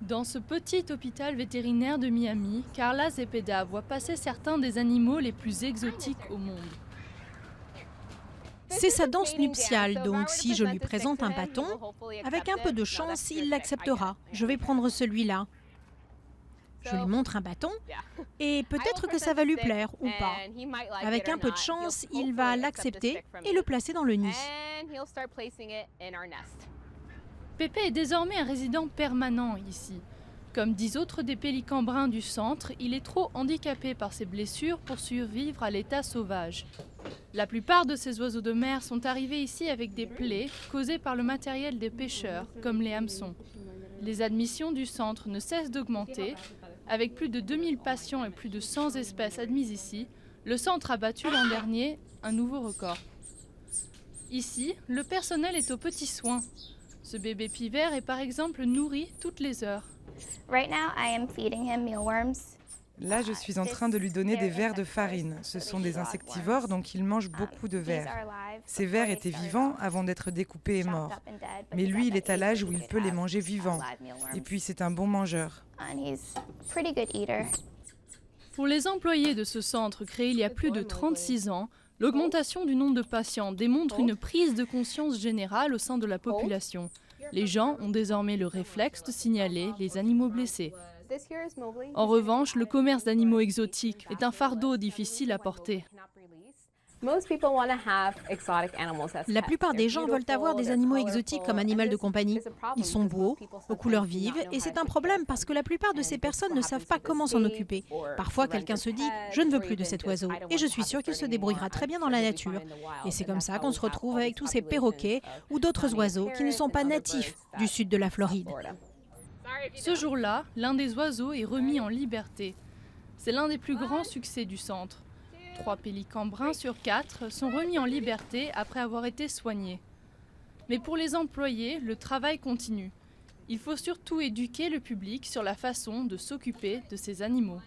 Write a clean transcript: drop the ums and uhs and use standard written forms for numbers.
Dans ce petit hôpital vétérinaire de Miami, Carla Zepeda voit passer certains des animaux les plus exotiques au monde. C'est sa danse nuptiale, donc si je lui présente un bâton, avec un peu de chance, il l'acceptera. Je vais prendre celui-là. Je lui montre un bâton et peut-être que ça va lui plaire ou pas. Avec un peu de chance, il va l'accepter et le placer dans le nid. Pépé est désormais un résident permanent ici. Comme 10 autres des pélicans bruns du centre, il est trop handicapé par ses blessures pour survivre à l'état sauvage. La plupart de ces oiseaux de mer sont arrivés ici avec des plaies causées par le matériel des pêcheurs, comme les hameçons. Les admissions du centre ne cessent d'augmenter. Avec plus de 2000 patients et plus de 100 espèces admises ici, le centre a battu l'an dernier un nouveau record. Ici, le personnel est aux petits soins. Ce bébé pivert est par exemple nourri toutes les heures. Là, je suis en train de lui donner des vers de farine. Ce sont des insectivores, donc il mange beaucoup de vers. Ces vers étaient vivants avant d'être découpés et morts. Mais lui, il est à l'âge où il peut les manger vivants. Et puis, c'est un bon mangeur. Pour les employés de ce centre créé il y a plus de 36 ans, l'augmentation du nombre de patients démontre une prise de conscience générale au sein de la population. Les gens ont désormais le réflexe de signaler les animaux blessés. En revanche, le commerce d'animaux exotiques est un fardeau difficile à porter. La plupart des gens veulent avoir des animaux exotiques comme animal de compagnie. Ils sont beaux, aux couleurs vives, et c'est un problème parce que la plupart de ces personnes ne savent pas comment s'en occuper. Parfois, quelqu'un se dit « je ne veux plus de cet oiseau » et je suis sûre qu'il se débrouillera très bien dans la nature. Et c'est comme ça qu'on se retrouve avec tous ces perroquets ou d'autres oiseaux qui ne sont pas natifs du sud de la Floride. Ce jour-là, l'un des oiseaux est remis en liberté. C'est l'un des plus grands succès du centre. 3 pélicans bruns sur 4 sont remis en liberté après avoir été soignés. Mais pour les employés, le travail continue. Il faut surtout éduquer le public sur la façon de s'occuper de ces animaux.